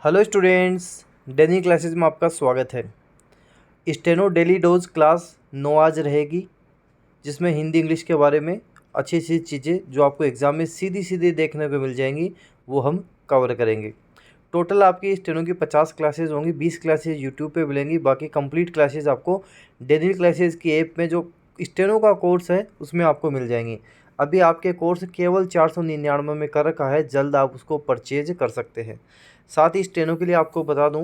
Hello students, daily classes में आपका स्वागत है। स्टेनो डेली डोज क्लास 9 आज रहेगी, जिसमें हिंदी इंग्लिश के बारे में अच्छी अच्छी चीज़ें जो आपको एग्ज़ाम में सीधी सीधी देखने को मिल जाएंगी वो हम कवर करेंगे। टोटल आपकी स्टेनो की 50 क्लासेज होंगी, 20 क्लासेज यूट्यूब पे मिलेंगी, बाकी कंप्लीट क्लासेज आपको डेली क्लासेज की ऐप में जो स्टेनो का कोर्स है उसमें आपको मिल जाएंगी। अभी आपके कोर्स केवल 499 में कर रखा है, जल्द आप उसको परचेज कर सकते हैं। साथ ही स्टेनो के लिए आपको बता दूं,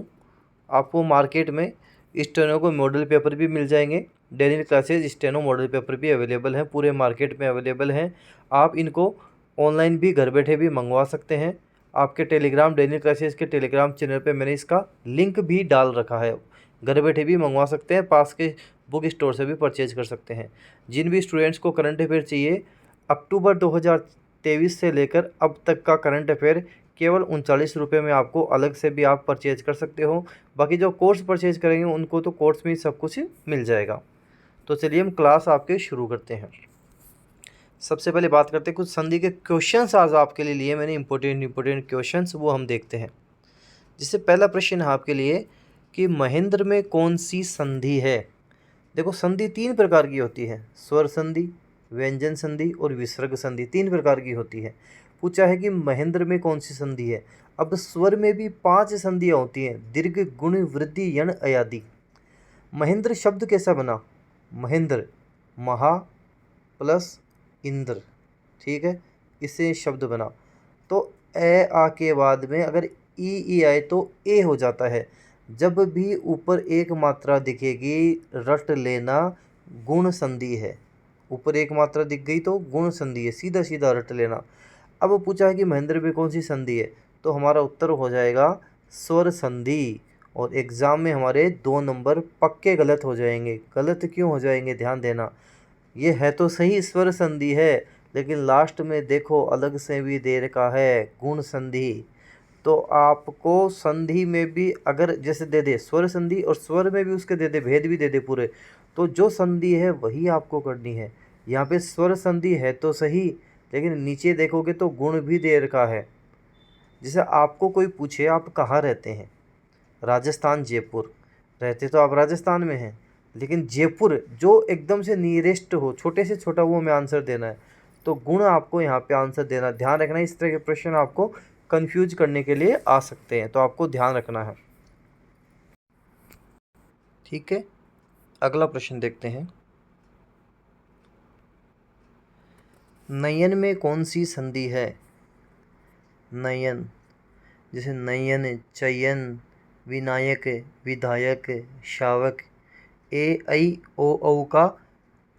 आपको मार्केट में स्टेनो को मॉडल पेपर भी मिल जाएंगे। Daily classes steno model paper भी अवेलेबल हैं, पूरे मार्केट में अवेलेबल हैं। आप इनको ऑनलाइन भी घर बैठे भी मंगवा सकते हैं। आपके टेलीग्राम डेली क्लासेज के टेलीग्राम चैनल पे मैंने इसका लिंक भी डाल रखा है, घर बैठे भी मंगवा सकते हैं, पास के बुक स्टोर से भी परचेज कर सकते हैं। जिन भी स्टूडेंट्स को करंट अफेयर चाहिए, अक्टूबर 2023 से लेकर अब तक का करंट अफेयर केवल 39 रुपये में आपको अलग से भी आप परचेज कर सकते हो। बाकी जो कोर्स परचेज करेंगे उनको तो कोर्स में ही सब कुछ मिल जाएगा। तो चलिए हम क्लास आपके शुरू करते हैं। सबसे पहले बात करते हैं कुछ संधि के क्वेश्चंस आज आपके लिए मैंने इंपॉर्टेंट क्वेश्चंस वो हम देखते हैं। जिससे पहला प्रश्न है आपके लिए कि महेंद्र में कौन सी संधि है। देखो, संधि 3 प्रकार की होती है, स्वर संधि, व्यंजन संधि और विसर्ग संधि, 3 प्रकार की होती है। पूछा है कि महेंद्र में कौन सी संधि है। अब स्वर में भी 5 संधियाँ होती हैं, दीर्घ, गुण, वृद्धि, यण, अयादि। महेंद्र शब्द कैसा बना, महेंद्र महा प्लस इंद्र, ठीक है, इससे शब्द बना। तो ए आ के बाद में अगर ई आए तो ए हो जाता है। जब भी ऊपर एक मात्रा दिखेगी रट लेना गुण संधि है। ऊपर एक मात्रा दिख गई तो गुण संधि है, सीधा सीधा रट लेना। अब पूछा है कि महेंद्र में कौन सी संधि है, तो हमारा उत्तर हो जाएगा स्वर संधि। और एग्ज़ाम में हमारे 2 नंबर पक्के गलत हो जाएंगे। गलत क्यों हो जाएंगे, ध्यान देना। ये है तो सही स्वर संधि है, लेकिन लास्ट में देखो अलग से भी दे रखा है गुण संधि। तो आपको संधि में भी अगर जैसे दे दे स्वर संधि और स्वर में भी उसके दे दे भेद भी दे दे पूरे, तो जो संधि है वही आपको करनी है। यहाँ पे स्वर संधि है तो सही, लेकिन नीचे देखोगे तो गुण भी दे रखा है। जैसे आपको कोई पूछे आप कहाँ रहते हैं, राजस्थान जयपुर, रहते तो आप राजस्थान में हैं, लेकिन जयपुर जो एकदम से नियरेस्ट हो, छोटे से छोटा, वो हमें आंसर देना है, तो गुण आपको यहाँ पे आंसर देना। ध्यान रखना, इस तरह के प्रश्न आपको कंफ्यूज करने के लिए आ सकते हैं, तो आपको ध्यान रखना है, ठीक है। अगला प्रश्न देखते हैं। नयन में कौन सी संधि है। नयन, जैसे नयन, चयन, विनायक, विधायक, शावक। ए ऐ ओ औ का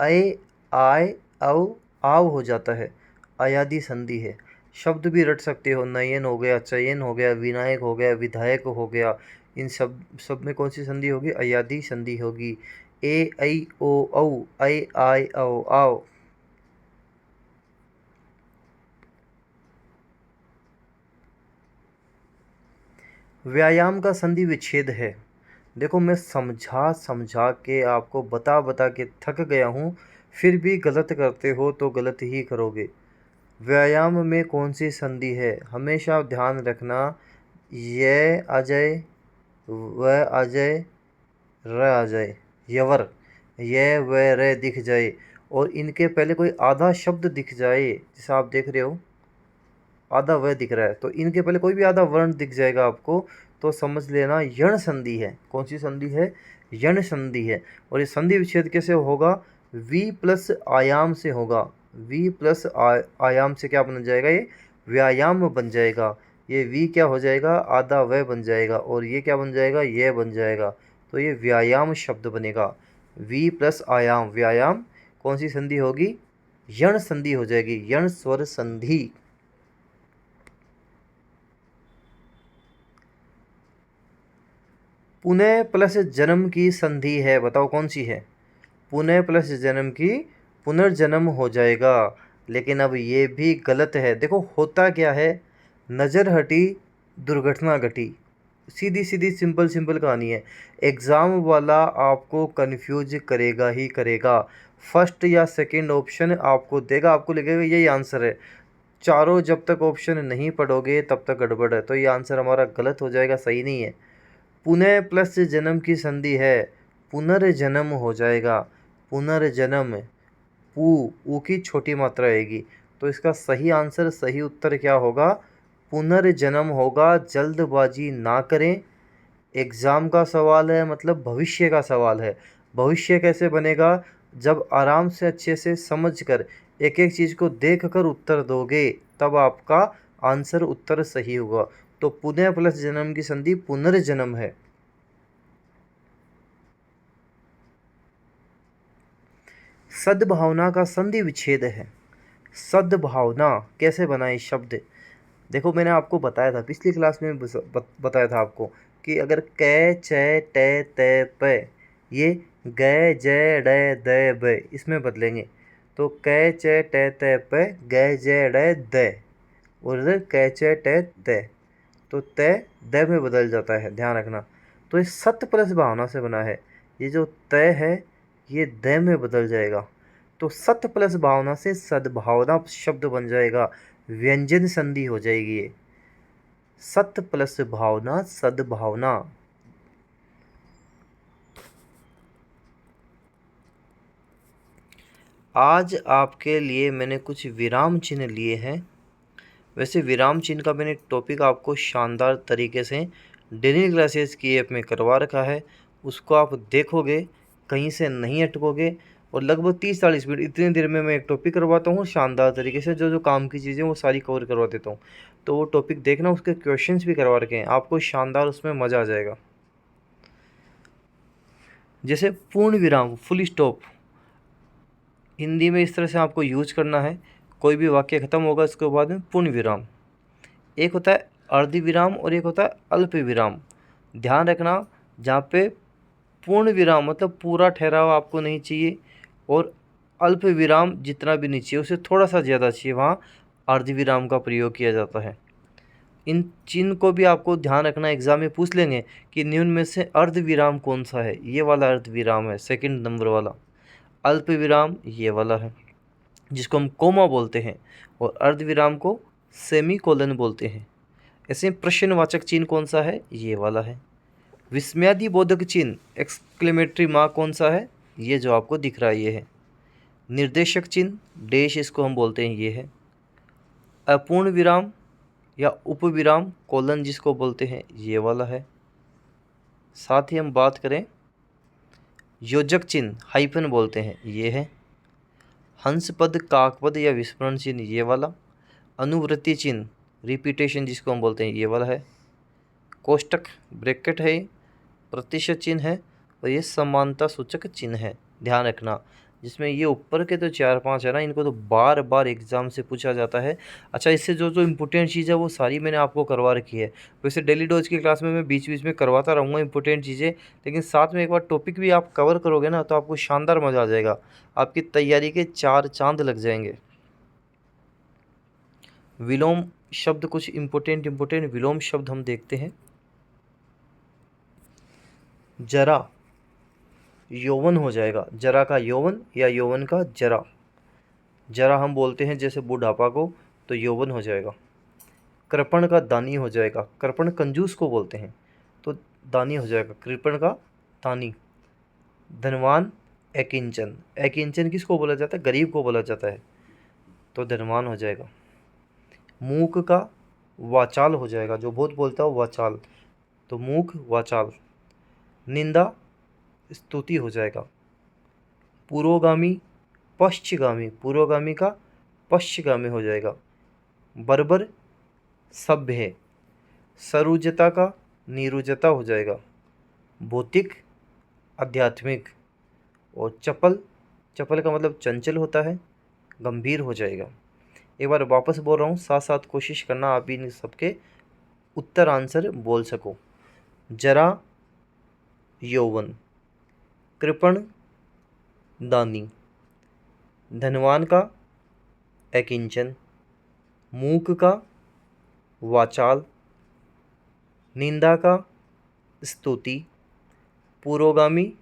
ऐ आय औ आव हो जाता है, अयादि संधि है। शब्द भी रट सकते हो, नयन हो गया, चयन हो गया, विनायक हो गया, विधायक हो गया। इन सब में कौन सी संधि होगी, अयादि संधि होगी। ए ऐ ओ औ ऐ आय औ आव। व्यायाम का संधि विच्छेद है। देखो, मैं समझा के आपको बता के थक गया हूँ, फिर भी गलत करते हो तो गलत ही करोगे। व्यायाम में कौन सी संधि है, हमेशा ध्यान रखना। ये आ जाए, वह आ जाए, र आ जाए, यवर, ये वह रे दिख जाए, और इनके पहले कोई आधा शब्द दिख जाए, जैसा आप देख रहे हो आधा वह दिख रहा है, तो इनके पहले कोई भी आधा वर्ण दिख जाएगा आपको, तो समझ लेना यण संधि है। कौन सी संधि है, यण संधि है। और ये संधि विच्छेद कैसे होगा, वी प्लस आयाम से होगा। वी प्लस आयाम से क्या बन जाएगा, ये व्यायाम बन जाएगा। ये वी क्या हो जाएगा, आधा वह बन जाएगा, और ये क्या बन जाएगा, यह बन जाएगा, तो ये व्यायाम शब्द बनेगा। वी प्लस आयाम, व्यायाम कौन सी संधि होगी, यण संधि हो जाएगी, यण स्वर संधि। पुनः प्लस जन्म की संधि है, बताओ कौन सी है। पुनः प्लस जन्म की पुनर्जन्म हो जाएगा, लेकिन अब ये भी गलत है। देखो होता क्या है, नज़र हटी दुर्घटना घटी, सीधी सीधी सिंपल सिंपल कहानी है। एग्ज़ाम वाला आपको कंफ्यूज करेगा ही करेगा। फर्स्ट या सेकंड ऑप्शन आपको देगा, आपको लगेगा यही आंसर है। चारों जब तक ऑप्शन नहीं पढ़ोगे तब तक गड़बड़ है, तो ये आंसर हमारा गलत हो जाएगा, सही नहीं है। पुनः प्लस जन्म की संधि है, पुनर्जन्म हो जाएगा। पुनर्जन्म, ऊ की छोटी मात्रा आएगी, तो इसका सही आंसर, सही उत्तर क्या होगा? पुनर्जन्म होगा। जल्दबाजी ना करें, एग्ज़ाम का सवाल है, मतलब भविष्य का सवाल है। भविष्य कैसे बनेगा? जब आराम से अच्छे से समझ कर एक एक चीज़ को देख कर उत्तर दोगे तब आपका आंसर, उत्तर सही होगा। तो पुनः प्लस जन्म की संधि पुनर्जन्म है। सद्भावना का संधि विच्छेद है। सद्भावना कैसे बनाए शब्द? देखो, मैंने आपको बताया था पिछली क्लास में, बताया था आपको कि अगर कै च ट त प ये ग ज ड़ द ब इसमें बदलेंगे, तो कै च ट त प ग ज ड़ द, और इधर कै च ट त, तो त द में बदल जाता है, ध्यान रखना। तो ये सत प्लस भावना से बना है, ये जो त है ये द में बदल जाएगा, तो सत प्लस भावना से सद्भावना शब्द बन जाएगा, व्यंजन संधि हो जाएगी ये। सत प्लस भावना, सद्भावना। आज आपके लिए मैंने कुछ विराम चिन्ह लिए हैं। वैसे विराम चिन्ह का मैंने टॉपिक आपको शानदार तरीके से डेली क्लासेस की ऐप में करवा रखा है, उसको आप देखोगे, कहीं से नहीं अटकोगे, और लगभग 30-40 मिनट इतनी देर में मैं एक टॉपिक करवाता हूँ शानदार तरीके से, जो जो काम की चीज़ें वो सारी कवर करवा देता हूँ। तो वो टॉपिक देखना, उसके क्वेश्चंस भी करवा रखे हैं, आपको शानदार, उसमें मज़ा आ जाएगा। जैसे पूर्ण विराम, फुल स्टॉप, हिंदी में इस तरह से आपको यूज करना है। कोई भी वाक्य खत्म होगा इसके बाद में पूर्ण विराम। एक होता है अर्ध विराम और एक होता है अल्प विराम। ध्यान रखना, जहाँ पे पूर्ण विराम मतलब पूरा ठहराव आपको नहीं चाहिए, और अल्प विराम जितना भी नहीं चाहिए उससे थोड़ा सा ज़्यादा चाहिए, वहाँ अर्ध विराम का प्रयोग किया जाता है। इन चिन्ह को भी आपको ध्यान रखना, एग्जाम में पूछ लेंगे कि निम्न में से अर्ध विराम कौन सा है। ये वाला अर्ध विराम है, सेकंड नंबर वाला। अल्प विराम ये वाला है जिसको हम कोमा बोलते हैं, और अर्ध विराम को सेमी कोलन बोलते हैं। ऐसे प्रश्नवाचक चिन्ह कौन सा है? ये वाला है। विस्मयादि बोधक चिन्ह एक्सक्लेमेटरी मार्क कौन सा है? ये जो आपको दिख रहा है ये है। निर्देशक चिन्ह डैश इसको हम बोलते हैं, ये है। अपूर्ण विराम या उपविराम कोलन जिसको बोलते हैं, ये वाला है। साथ ही हम बात करें योजक चिन्ह हाइफन बोलते हैं, ये है। हंस पद, काकपद या विस्मरण चिन्ह, ये वाला। अनुवृत्ति चिन्ह रिपीटेशन जिसको हम बोलते हैं, ये वाला है। कोष्टक ब्रैकेट है, प्रतिशत चिन्ह है, और ये समानता सूचक चिन्ह है। ध्यान रखना, जिसमें ये ऊपर के तो 4-5 है ना, इनको तो बार बार एग्जाम से पूछा जाता है। अच्छा, इससे जो जो इम्पोर्टेंट चीज़ है वो सारी मैंने आपको करवा रखी है। वैसे डेली डोज की क्लास में मैं बीच बीच में करवाता रहूँगा इंपॉर्टेंट चीज़ें, लेकिन साथ में एक बार टॉपिक भी आप कवर करोगे ना तो आपको शानदार मज़ा आ जाएगा, आपकी तैयारी के 4 चांद लग जाएंगे। विलोम शब्द, कुछ इम्पोर्टेंट विलोम शब्द हम देखते हैं। जरा यौवन हो जाएगा, जरा का यौवन या यौवन का जरा। जरा हम बोलते हैं जैसे बुढ़ापा को, तो यौवन हो जाएगा। कृपण का दानी हो जाएगा, कृपण कंजूस को बोलते हैं, तो दानी हो जाएगा, कृपण का दानी। धनवान अकिंचन, अकिंचन किसको बोला जाता है? गरीब को बोला जाता है, तो धनवान हो जाएगा। मूक का वाचाल हो जाएगा, जो बहुत बोलता हो वाचाल, तो मूक वाचाल। निंदा स्तुति हो जाएगा। पुरोगामी पश्चिगामी, पुरोगामी का पश्चिगामी हो जाएगा। बर्बर सभ्य है, सरुजता का नीरुजता हो जाएगा। भौतिक आध्यात्मिक, और चपल, चपल का मतलब चंचल होता है, गंभीर हो जाएगा। एक बार वापस बोल रहा हूँ, साथ साथ कोशिश करना आप इन सबके उत्तर आंसर बोल सको। जरा यौवन, कृपण दानी, धनवान का अकिंचन, मूक का वाचाल, निंदा का स्तुति, पुरोगामी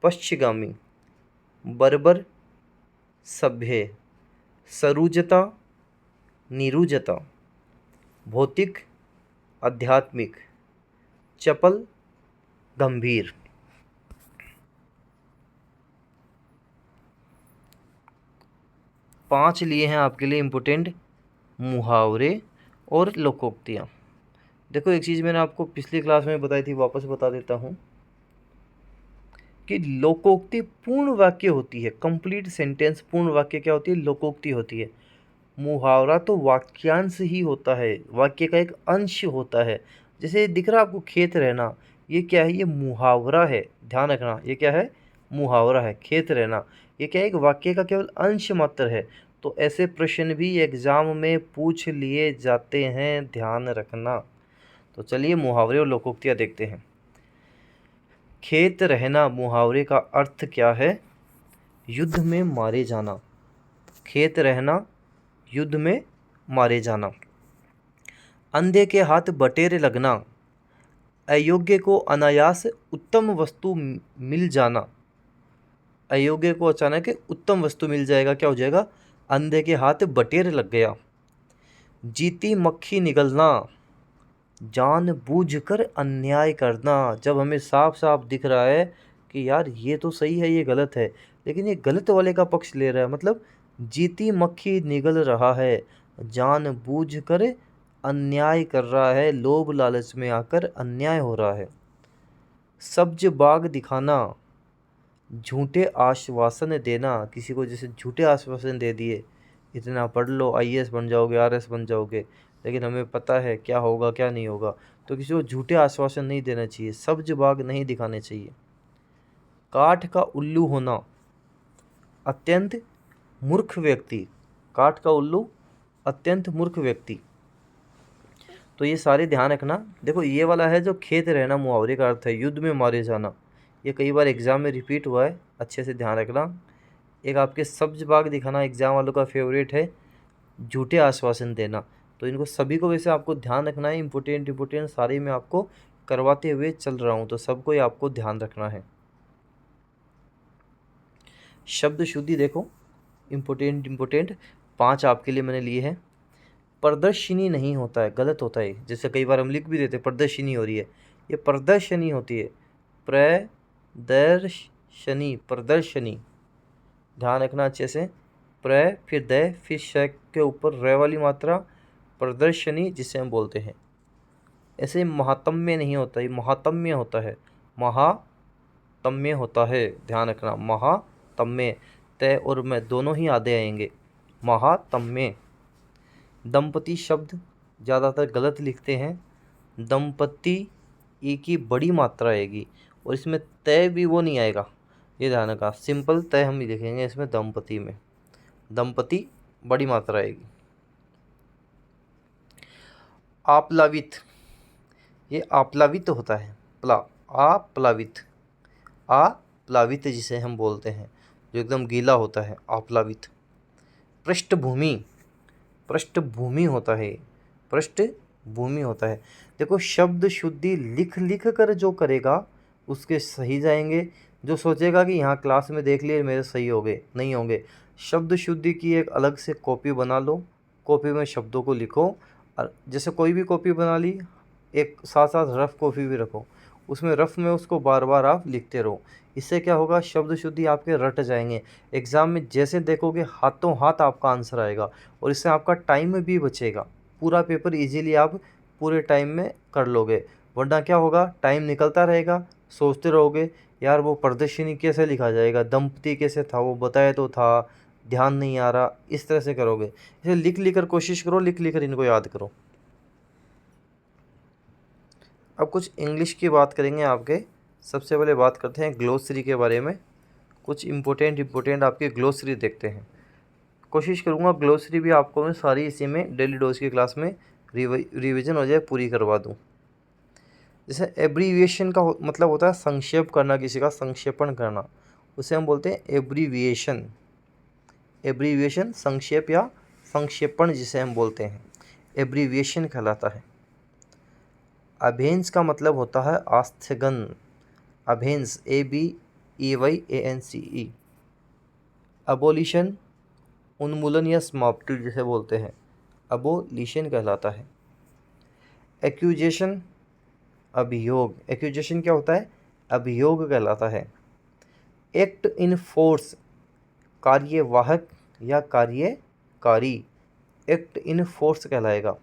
पश्चिगामी, बर्बर सभ्य, सरुजता नीरुजता, भौतिक आध्यात्मिक, चपल गंभीर। 5 लिए हैं आपके लिए इम्पोर्टेंट मुहावरे और लोकोक्तियाँ। देखो एक चीज़ मैंने आपको पिछली क्लास में बताई थी, वापस बता देता हूँ कि लोकोक्ति पूर्ण वाक्य होती है, कंप्लीट सेंटेंस पूर्ण वाक्य क्या होती है, लोकोक्ति होती है। मुहावरा तो वाक्यांश ही होता है, वाक्य का एक अंश होता है। जैसे दिख रहा आपको खेत रहना, ये क्या है, ये मुहावरा है, ध्यान रखना, ये क्या है, मुहावरा है। खेत रहना ये क्या है, एक वाक्य का केवल अंश मात्र है। तो ऐसे प्रश्न भी एग्जाम में पूछ लिए जाते हैं, ध्यान रखना। तो चलिए मुहावरे और लोकोक्तियाँ देखते हैं। खेत रहना मुहावरे का अर्थ क्या है, युद्ध में मारे जाना। खेत रहना, युद्ध में मारे जाना। अंधे के हाथ बटेर लगना, अयोग्य को अनायास उत्तम वस्तु मिल जाना। अयोग्य को अचानक उत्तम वस्तु मिल जाएगा, क्या हो जाएगा, अंधे के हाथ बटेर लग गया। जीती मक्खी निगलना, जानबूझकर अन्याय करना। जब हमें साफ साफ दिख रहा है कि यार ये तो सही है, ये गलत है, लेकिन ये गलत वाले का पक्ष ले रहा है, मतलब जीती मक्खी निगल रहा है, जानबूझकर अन्याय कर रहा है, लोभ लालच में आकर अन्याय हो रहा है। सब्ज बाग दिखाना, झूठे आश्वासन देना। किसी को जैसे झूठे आश्वासन दे दिए, इतना पढ़ लो आईएएस बन जाओगे, आरएस बन जाओगे, लेकिन हमें पता है क्या होगा क्या नहीं होगा। तो किसी को झूठे आश्वासन नहीं देना चाहिए, सब्ज बाग नहीं दिखाने चाहिए। काठ का उल्लू होना, अत्यंत मूर्ख व्यक्ति। काठ का उल्लू, अत्यंत मूर्ख व्यक्ति। तो ये सारे ध्यान रखना। देखो ये वाला है जो खेत रहना मुहावरे का अर्थ है, युद्ध में मारे जाना। ये कई बार एग्जाम में रिपीट हुआ है, अच्छे से ध्यान रखना। एक आपके सब्ज बाग दिखाना एग्जाम वालों का फेवरेट है, झूठे आश्वासन देना। तो इनको सभी को वैसे आपको ध्यान रखना है, इम्पोर्टेंट सारे मैं आपको करवाते हुए चल रहा हूँ, तो सबको ही आपको ध्यान रखना है। शब्द शुद्धि देखो, इम्पोर्टेंट 5 आपके लिए मैंने लिए हैं। प्रदर्शनी नहीं होता है, गलत होता है। जैसे कई बार हम लिख भी देते प्रदर्शनी हो रही है, ये प्रदर्शनी होती है, प्रदर्शनी, प्रदर्शनी। ध्यान रखना अच्छे से, प्र फिर द फिर श के ऊपर र वाली मात्रा, प्रदर्शनी जिसे हम बोलते हैं। ऐसे महात्म्य नहीं होता है, महात्म्य होता है, महात्म्य होता है, ध्यान रखना। महात्म्य, तय और मैं दोनों ही आधे आएंगे, महात्म्य। दंपति शब्द ज़्यादातर गलत लिखते हैं, दंपति ई की बड़ी मात्रा आएगी, और इसमें तय भी वो नहीं आएगा, ये ध्यान रखा। सिंपल तय हम ही लिखेंगे इसमें, दंपति में दंपति बड़ी मात्रा आएगी। आप्लावित, ये आप्लावित होता है, आप्लावित, आप्लावित जिसे हम बोलते हैं, जो एकदम गीला होता है, आप्लावित। पृष्ठभूमि, पृष्ठभूमि होता है, पृष्ठभूमि होता है। देखो शब्द शुद्धि लिख लिख कर जो करेगा उसके सही जाएंगे, जो सोचेगा कि यहाँ क्लास में देख लिए मेरे सही हो गए, नहीं होंगे। शब्द शुद्धि की एक अलग से कॉपी बना लो, कॉपी में शब्दों को लिखो, और जैसे कोई भी कॉपी बना ली, एक साथ साथ रफ कॉपी भी रखो, उसमें रफ में उसको बार बार आप लिखते रहो। इससे क्या होगा, शब्द शुद्धि आपके रट जाएंगे। एग्ज़ाम में जैसे देखोगे हाथों हाथ आपका आंसर आएगा, और इससे आपका टाइम भी बचेगा। पूरा पेपर इजीली आप पूरे टाइम में कर लोगे। वरना क्या होगा, टाइम निकलता रहेगा, सोचते रहोगे यार वो प्रदर्शनी कैसे लिखा जाएगा, दंपति कैसे था, वो बताया तो था, ध्यान नहीं आ रहा, इस तरह से करोगे। इसे लिख लिख कर कोशिश करो, लिख लिख कर इनको याद करो। अब कुछ इंग्लिश की बात करेंगे आपके। सबसे पहले बात करते हैं ग्लोसरी के बारे में। कुछ इम्पोर्टेंट आपकी ग्लोसरी देखते हैं। कोशिश करूँगा ग्लोसरी भी आपको मैं सारी इसी में डेली डोज की क्लास में रिवीजन हो जाए, पूरी करवा दूँ। जैसे एब्रीविएशन का मतलब होता है संक्षेप करना, किसी का संक्षेपण करना, उसे हम बोलते हैं एब्रीविएशन। एब्रीविएशन संक्षेप या संक्षेपण जिसे हम बोलते हैं, एब्रीविएशन कहलाता है। अभेंस का मतलब होता है आस्थगन, अभेंस, ABEYANCE। अबोलिशन उन्मूलन या समाप्ति जिसे बोलते हैं, अबोलिशन कहलाता है। एक्यूजेशन, अभियोग। एक्यूजेशन क्या होता है? अभियोग कहलाता है। एक्ट इन फोर्स, कार्यवाहक या कार्यकारी, एक्ट इन फोर्स कहलाएगा।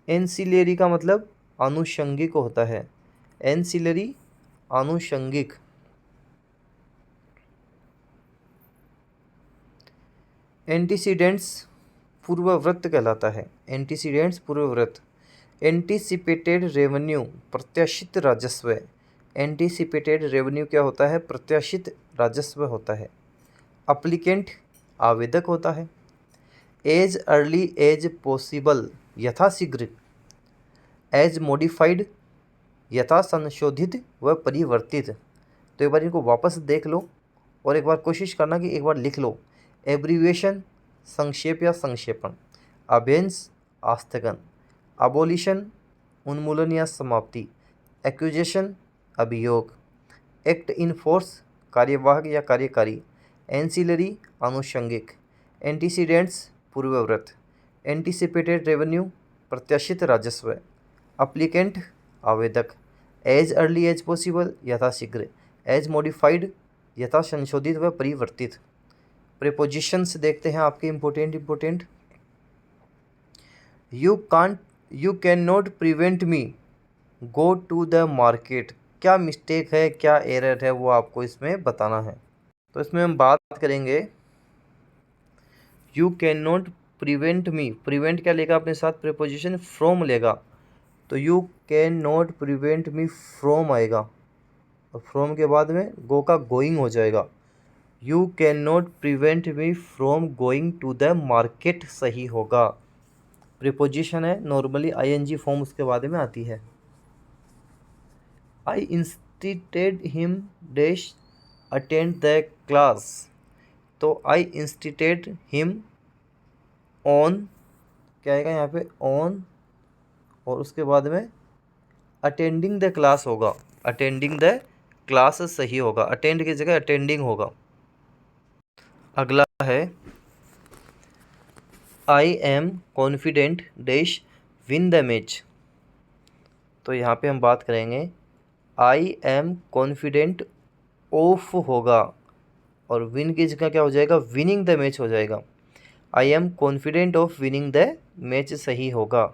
एंसिलरी का मतलब आनुषंगिक होता है। एंसिलरी, आनुषंगिक। एंटीसीडेंट्स, पूर्वव्रत कहलाता है। एंटीसीडेंट्स, पूर्वव्रत। एंटीसिपेटेड रेवेन्यू, प्रत्याशित राजस्व। एंटीसिपेटेड रेवेन्यू क्या होता है? प्रत्याशित राजस्व होता है। अप्लीकेंट, आवेदक होता है। एज अर्ली एज पॉसिबल, यथाशीघ्र। एज मॉडिफाइड, यथा संशोधित व परिवर्तित। तो एक बार इनको वापस देख लो और एक बार कोशिश करना कि एक बार लिख लो। एब्रीविएशन, संक्षेप या संक्षेपण। अभेंस, आस्थगन। अबोलिशन, उन्मूलन या समाप्ति। एक्यूजेशन, अभियोग। एक्ट इन फोर्स, कार्यवाहक या कार्यकारी। एंसिलरी, आनुषंगिक। एंटीसीडेंट्स, पूर्वव्रत। एंटीसिपेटेड रेवेन्यू, प्रत्याशित राजस्व। अप्लीकेंट, आवेदक। एज अर्ली एज पॉसिबल, यथाशीघ्र। एज मॉडिफाइड, यथा संशोधित व परिवर्तित। प्रीपोजिशंस देखते हैं आपके important. You can not prevent me go to the market. क्या मिस्टेक है, क्या एरर है, वो आपको इसमें बताना है। तो इसमें हम बात करेंगे you can not prevent me. Prevent क्या लेगा अपने साथ? प्रीपोजिशन फ्रॉम लेगा। तो you can not prevent me from आएगा और फ्रॉम के बाद में गो का गोइंग हो जाएगा। You can not prevent me from going to the market सही होगा। प्रीपोजिशन है, नॉर्मली आईएनजी फॉर्म उसके बाद में आती है। I insisted him dash attend the class. तो आई इंस्टिटेड हिम ऑन, क्या आएगा यहाँ पे? ऑन, और उसके बाद में अटेंडिंग द क्लास होगा। अटेंडिंग द क्लास सही होगा, अटेंड की जगह अटेंडिंग होगा। अगला है आई am confident dash win the match. तो यहाँ पे हम बात करेंगे आई एम कॉन्फिडेंट ऑफ होगा और विन की जगह क्या हो जाएगा? विनिंग द मैच हो जाएगा। I am confident of winning the match सही होगा।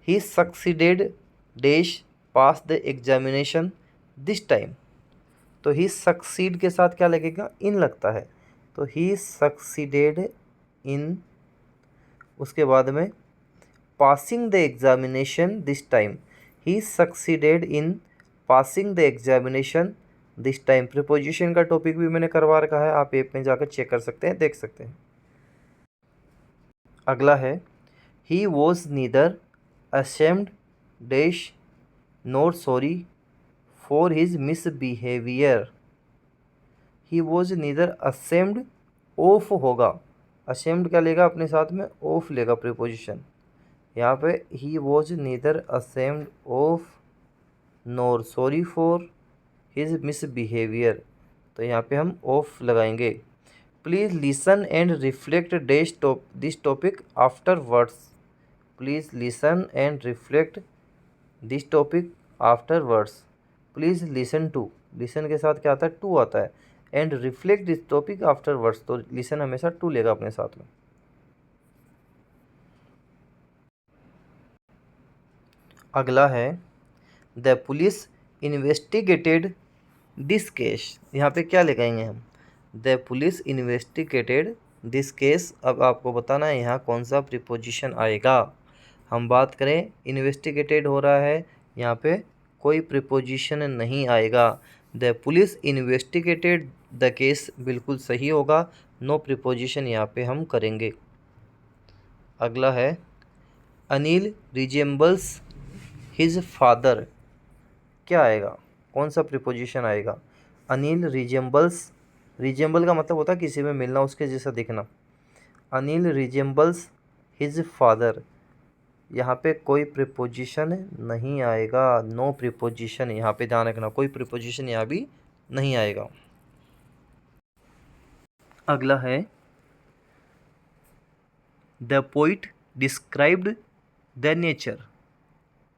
He succeeded dash pass the examination this time. तो ही सक्सीड के साथ क्या लगेगा? इन लगता है। तो ही सक्सीडेड इन, उसके बाद में passing the examination this time. He succeeded in passing the examination this time. Preposition का टॉपिक भी मैंने करवा रखा है, आप ऐप में जाकर चेक कर सकते हैं, देख सकते हैं। अगला है ही was neither ashamed dash not sorry for his misbehaviour. He was neither ashamed of होगा। असेम्ड क्या लेगा अपने साथ में? ऑफ लेगा प्रीपोजिशन। यहाँ पे he was neither ashamed of nor sorry for his misbehaviour. तो यहाँ पे हम ऑफ लगाएंगे। Please listen and reflect dash this topic afterwards. Please listen and reflect this topic afterwards. Please listen to, listen के साथ क्या आता है? टू आता है। And reflect this topic afterwards, तो लिसन हमेशा टू लेगा अपने साथ में। अगला है the police investigated this case. यहाँ पे क्या लगाएंगे हम? The police investigated this case. अब आपको बताना है यहाँ कौन सा प्रीपोजिशन आएगा। हम बात करें इन्वेस्टिगेटेड हो रहा है, यहाँ पे कोई प्रीपोजिशन नहीं आएगा। The police investigated the case बिल्कुल सही होगा, नो प्रीपोजिशन यहाँ पे हम करेंगे। अगला है अनिल रिजेम्बल्स हिज फादर। क्या आएगा? कौन सा प्रीपोजिशन आएगा? अनिल रिजेम्बल्स, रिजेम्बल का मतलब होता है किसी में मिलना, उसके जैसा दिखना। अनिल रिजेम्बल्स हिज फादर, यहाँ पे कोई प्रीपोजिशन नहीं आएगा, नो प्रीपोजिशन। यहाँ पे ध्यान रखना, कोई प्रीपोजिशन यहाँ भी नहीं आएगा। अगला है the poet described the nature,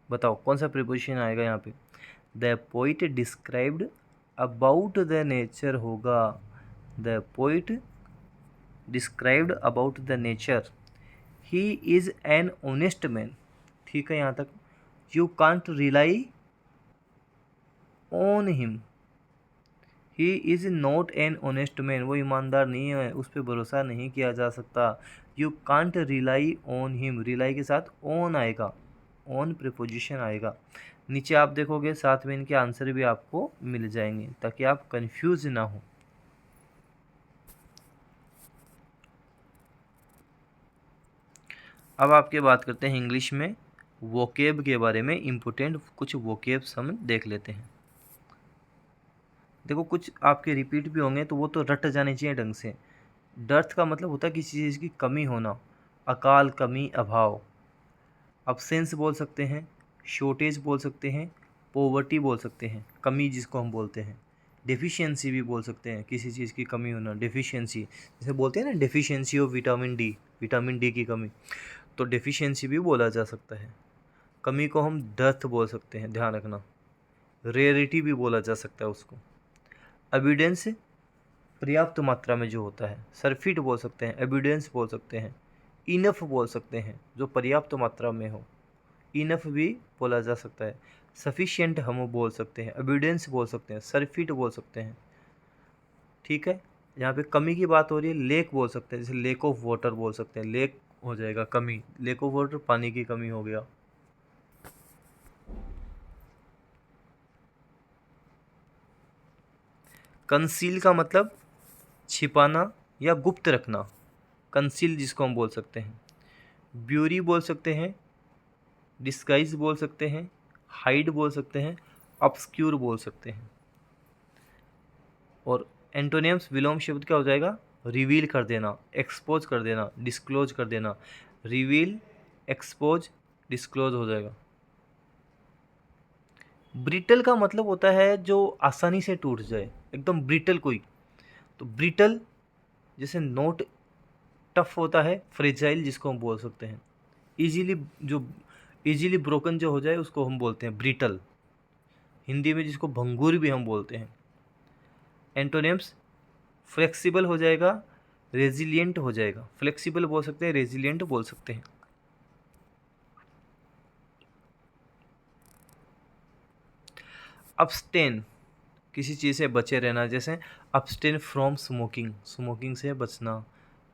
बताओ कौन सा प्रीपोजिशन आएगा यहाँ पे? The poet described about the nature होगा, the poet described about the nature. He is an honest man, ठीक है यहाँ तक। You can't rely on him, he is not an honest man, वो ईमानदार नहीं है, उस पर भरोसा नहीं किया जा सकता। You can't rely on him, rely के साथ ऑन आएगा, ऑन प्रीपोजिशन आएगा। नीचे आप देखोगे साथ में इनके आंसर भी आपको मिल जाएंगे ताकि आप कंफ्यूज ना हो। अब आपके बात करते हैं इंग्लिश में वोकेब के बारे में, इम्पोर्टेंट कुछ वोकेब्स हम देख लेते हैं। देखो कुछ आपके रिपीट भी होंगे तो वो तो रट जाने चाहिए ढंग से। डर्थ का मतलब होता है किसी चीज़ की कमी होना, अकाल, कमी, अभाव। अब्सेंस बोल सकते हैं, शॉर्टेज बोल सकते हैं, पॉवर्टी बोल सकते हैं, कमी जिसको हम बोलते हैं। डेफिशिएंसी भी बोल सकते हैं, किसी चीज़ की कमी होना, डेफिशिएंसी। जैसे बोलते हैं ना deficiency of vitamin D, vitamin D की कमी, तो डेफिशिएंसी भी बोला जा सकता है। कमी को हम डर्थ बोल सकते हैं, ध्यान रखना। रेयरिटी भी बोला जा सकता है उसको। एविडेंस पर्याप्त मात्रा में जो होता है, सरफिट बोल सकते हैं, एविडेंस बोल सकते हैं, इनफ बोल सकते हैं जो पर्याप्त मात्रा में हो, इनफ भी बोला जा सकता है। सफिशिएंट हम बोल सकते हैं, एविडेंस बोल सकते हैं, सरफिट बोल सकते हैं, ठीक है। यहाँ पे कमी की बात हो रही है, लेक बोल सकते हैं, जैसे लेक ऑफ वाटर बोल सकते हैं, लेक हो जाएगा कमी, लेक ऑफ वाटर पानी की कमी हो गया। कंसील का मतलब छिपाना या गुप्त रखना, कंसील जिसको हम बोल सकते हैं। ब्यूरी बोल सकते हैं, डिस्गाइज बोल सकते हैं, हाइड बोल सकते हैं, ऑब्सक्यूर बोल सकते हैं। और एंटोनिम्स विलोम शब्द क्या हो जाएगा? रिवील कर देना, एक्सपोज कर देना, डिस्क्लोज कर देना। रिवील, एक्सपोज, डिस्क्लोज हो जाएगा। ब्रिटल का मतलब होता है जो आसानी से टूट जाए, एकदम ब्रिटल कोई। तो ब्रिटल जैसे नोट टफ होता है, फ्रेजाइल जिसको हम बोल सकते हैं, इजीली जो इजीली ब्रोकन जो हो जाए उसको हम बोलते हैं ब्रिटल, हिंदी में जिसको भंगुर भी हम बोलते हैं। एंटोनिम्स फ्लेक्सिबल हो जाएगा, रेजिलिएंट हो जाएगा। फ्लेक्सिबल बोल सकते हैं, रेजिलिएंट बोल सकते हैं। अब्सटेन किसी चीज़ से बचे रहना, जैसे अब्सटेन फ्रॉम स्मोकिंग, स्मोकिंग से बचना,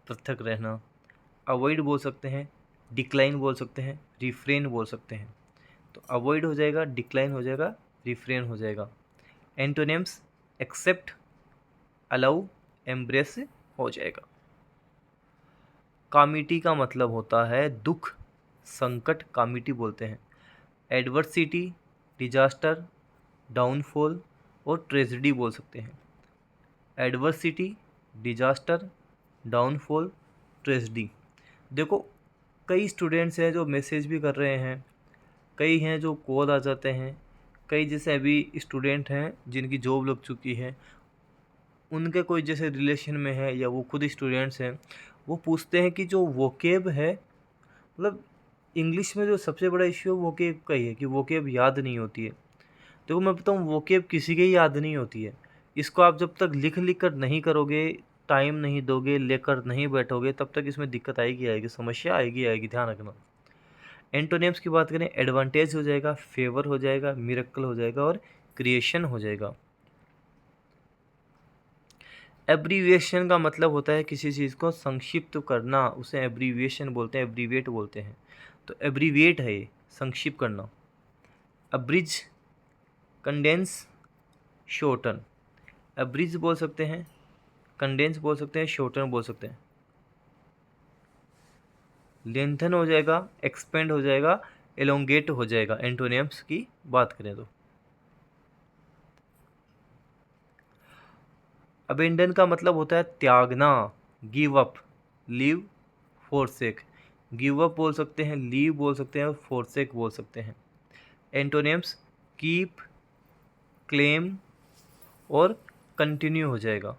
पृथक रहना। अवॉइड बोल सकते हैं, डिक्लाइन बोल सकते हैं, रिफ्रेन बोल सकते हैं। तो अवॉइड हो जाएगा, डिक्लाइन हो जाएगा, रिफ्रेन हो जाएगा। एंटोनिम्स एक्सेप्ट, अलाउ, एम्ब्रेस हो जाएगा। कामिटी का मतलब होता है दुख, संकट, कामिटी बोलते हैं। एडवर्सिटी, डिजास्टर, डाउनफॉल और ट्रेजेडी बोल सकते हैं। Adversity, disaster, downfall, tragedy. देखो कई स्टूडेंट्स हैं जो मैसेज भी कर रहे हैं, कई हैं जो कॉल आ जाते हैं, कई जैसे अभी स्टूडेंट हैं जिनकी जॉब लग चुकी है, उनके कोई जैसे रिलेशन में है या वो खुद स्टूडेंट्स हैं, वो पूछते हैं कि जो वोकेब है, मतलब इंग्लिश में जो सबसे बड़ा इश्यू वोकेब का ही है कि वोकेब याद नहीं होती है। देखो मैं बताऊँ, वोकेब किसी के याद नहीं होती है। इसको आप जब तक लिख लिख कर नहीं करोगे, टाइम नहीं दोगे, लेकर नहीं बैठोगे, तब तक इसमें दिक्कत आएगी आएगी, समस्या आएगी आएगी, ध्यान रखना। एंटोनिम्स की बात करें, एडवांटेज हो जाएगा, फेवर हो जाएगा, मिरेकल हो जाएगा और क्रिएशन हो जाएगा। एब्रीविएशन का मतलब होता है किसी चीज़ को संक्षिप्त करना, उसे एब्रीविएशन बोलते हैं, एब्रीविएट बोलते हैं। तो एब्रीविएट है ये, संक्षिप्त करना। Abridge, condense, shorten. अब्रिज बोल सकते हैं, कंडेंस बोल सकते हैं, शॉर्टन बोल सकते हैं। लेंथन हो जाएगा, एक्सपेंड हो जाएगा, एलोंगेट हो जाएगा, एंटोनिम्स की बात करें तो। अबेंडन का मतलब होता है त्यागना, give up, leave, forsake. Give up बोल सकते हैं, लीव बोल सकते हैं, फोरसेक बोल सकते हैं। एंटोनिम्स कीप, क्लेम और कंटिन्यू हो जाएगा।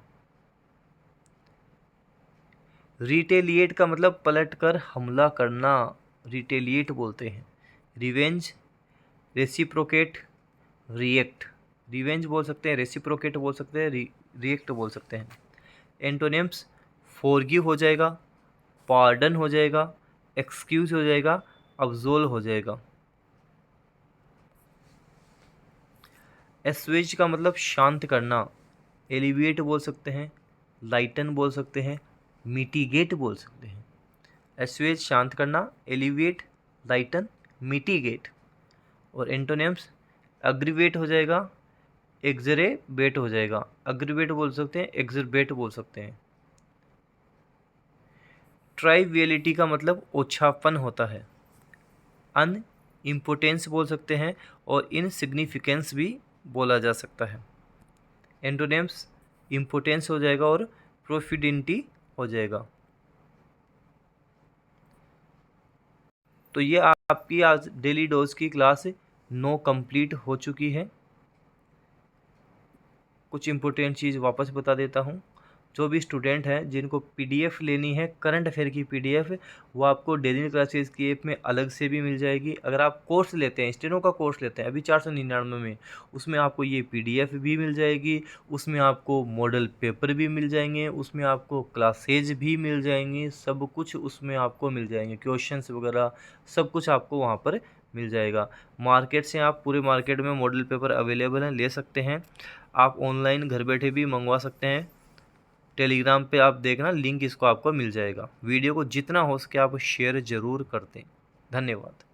रिटेलिएट का मतलब पलट कर हमला करना, रिटेलिएट बोलते हैं। Revenge, reciprocate, react. रिवेंज बोल सकते हैं, रेसिप्रोकेट बोल सकते हैं, रिएक्ट बोल सकते हैं। एंटोनिम्स, फॉरगिव हो जाएगा, पार्डन हो जाएगा, एक्सक्यूज हो जाएगा, अब्सोल्व हो जाएगा। एस्वेज का मतलब शांत करना, एलिविएट बोल सकते हैं, लाइटन बोल सकते हैं, मिटिगेट बोल सकते हैं। एस्वेज शांत करना, एलिविएट, लाइटन, मिटिगेट। और एंटोनिम्स, अग्रीवेट हो जाएगा, एक्सरेबेट हो जाएगा। अग्रीवेट बोल सकते हैं, एक्सरबेट बोल सकते हैं। ट्राइवियलिटी का मतलब ओछापन होता है। अन इम्पोर्टेंस बोल सकते हैं और इनसिग्निफिकेंस भी बोला जा सकता है। एंटोनिम्स, इम्पोर्टेंस हो जाएगा और प्रोफिडेंटी हो जाएगा। तो ये आपकी आज डेली डोज की क्लास 9 कंप्लीट हो चुकी है। कुछ इम्पोर्टेंट चीज़ वापस बता देता हूँ। जो भी स्टूडेंट हैं जिनको पीडीएफ लेनी है करंट अफेयर की पीडीएफ, वो आपको डेली क्लासेस की ऐप में अलग से भी मिल जाएगी। अगर आप कोर्स लेते हैं, स्टेनो का कोर्स लेते हैं अभी 499 में, उसमें आपको ये पीडीएफ भी मिल जाएगी, उसमें आपको मॉडल पेपर भी मिल जाएंगे, उसमें आपको क्लासेज भी मिल जाएंगी, सब कुछ उसमें आपको मिल जाएंगे, क्वेश्चंस वगैरह सब कुछ आपको वहाँ पर मिल जाएगा। मार्केट से आप पूरे मार्केट में मॉडल पेपर अवेलेबल हैं, ले सकते हैं। आप ऑनलाइन घर बैठे भी मंगवा सकते हैं। टेलीग्राम पे आप देखना, लिंक इसको आपको मिल जाएगा। वीडियो को जितना हो सके आप शेयर ज़रूर कर दें। धन्यवाद।